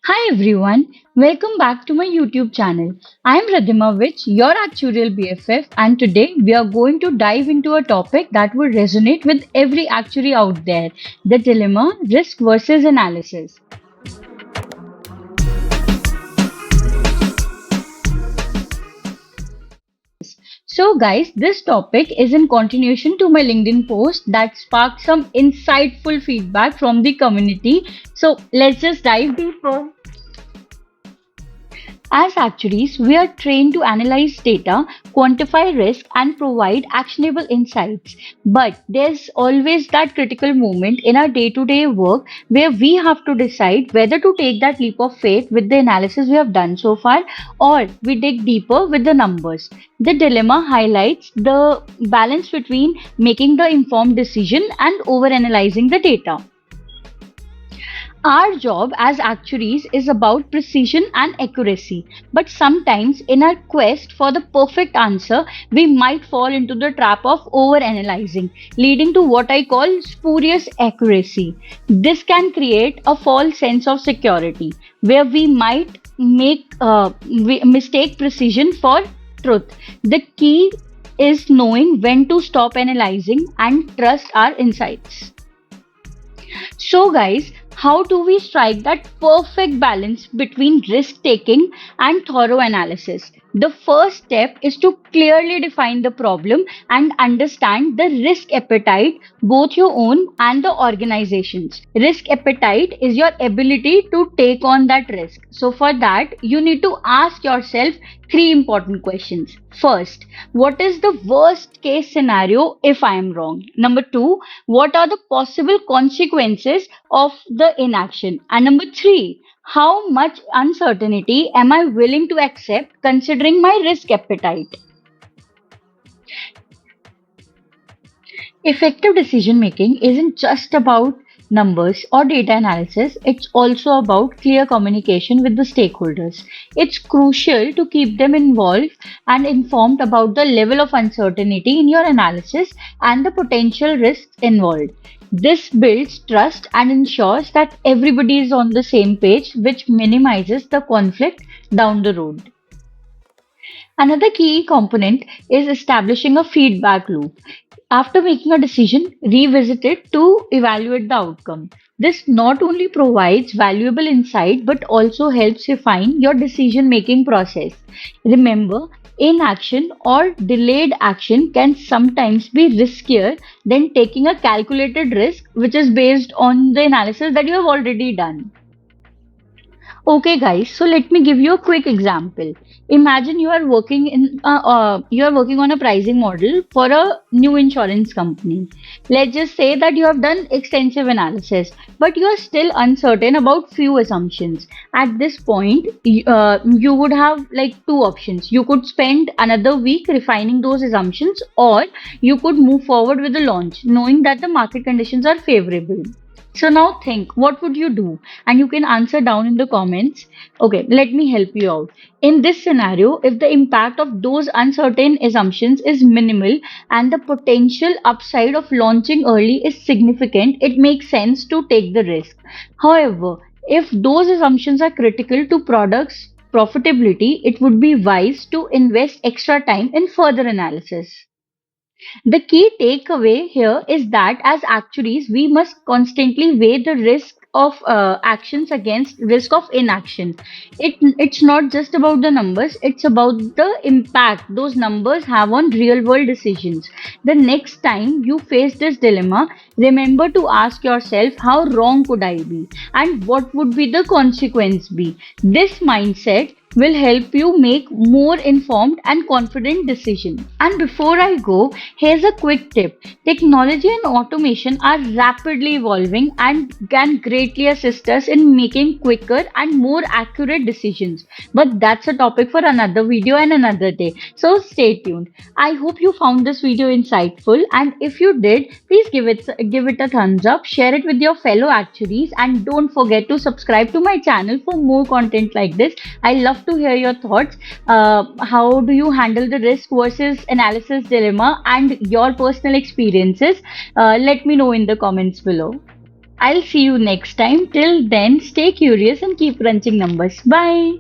Hi everyone, welcome back to my YouTube channel. I am Radhima your actuarial BFF, and today we are going to dive into a topic that will resonate with every actuary out there, the dilemma risk versus analysis. So, guys, this topic is in continuation to my LinkedIn post that sparked some insightful feedback from the community. So, let's just dive deeper. As actuaries, we are trained to analyze data, quantify risk, and provide actionable insights. But there's always that critical moment in our day to day work where we have to decide whether to take that leap of faith with the analysis we have done so far or we dig deeper with the numbers. The dilemma highlights the balance between making the informed decision and overanalyzing the data. Our job as actuaries is about precision and accuracy, but sometimes in our quest for the perfect answer, we might fall into the trap of overanalyzing, leading to what I call spurious accuracy. This can create a false sense of security, where we might mistake precision for truth. The key is knowing when to stop analyzing and trust our insights. So, guys, how do we strike that perfect balance between risk taking and thorough analysis? The first step is to clearly define the problem and understand the risk appetite, both your own and the organization's. Risk appetite is your ability to take on that risk. So, for that, you need to ask yourself three important questions. First, what is the worst case scenario if I am wrong? Number two, what are the possible consequences of the inaction? And number three, how much uncertainty am I willing to accept considering my risk appetite? Effective decision making isn't just about numbers or data analysis, it's also about clear communication with the stakeholders. It's crucial to keep them involved and informed about the level of uncertainty in your analysis and the potential risks involved. This builds trust and ensures that everybody is on the same page, which minimizes the conflict down the road. Another key component is establishing a feedback loop. After making a decision, revisit it to evaluate the outcome. This not only provides valuable insight but also helps refine your decision making process. Remember, inaction or delayed action can sometimes be riskier than taking a calculated risk, which is based on the analysis that you have already done. Okay, guys. So let me give you a quick example. Imagine you are working on a pricing model for a new insurance company. Let's just say that you have done extensive analysis, but you are still uncertain about few assumptions. At this point, you would have like two options. You could spend another week refining those assumptions, or you could move forward with the launch, knowing that the market conditions are favorable. So now think, what would you do? And you can answer down in the comments. Okay, let me help you out. In this scenario, if the impact of those uncertain assumptions is minimal and the potential upside of launching early is significant, it makes sense to take the risk. However, if those assumptions are critical to products profitability, it would be wise to invest extra time in further analysis. The key takeaway here is that as actuaries, we must constantly weigh the risk of actions against risk of inaction. It's not just about the numbers; it's about the impact those numbers have on real world decisions. The next time you face this dilemma, remember to ask yourself, how wrong could I be, and what would be the consequence be? This mindset will help you make more informed and confident decisions. And before I go, here's a quick tip. Technology and automation are rapidly evolving and can greatly assist us in making quicker and more accurate decisions. But that's a topic for another video and another day. So stay tuned. I hope you found this video insightful, and if you did, please give it a thumbs up, share it with your fellow actuaries, and don't forget to subscribe to my channel for more content like this. I love to hear your thoughts. How do you handle the risk versus analysis dilemma and your personal experiences? Let me know in the comments below. I'll see you next time. Till then, stay curious and keep crunching numbers. Bye.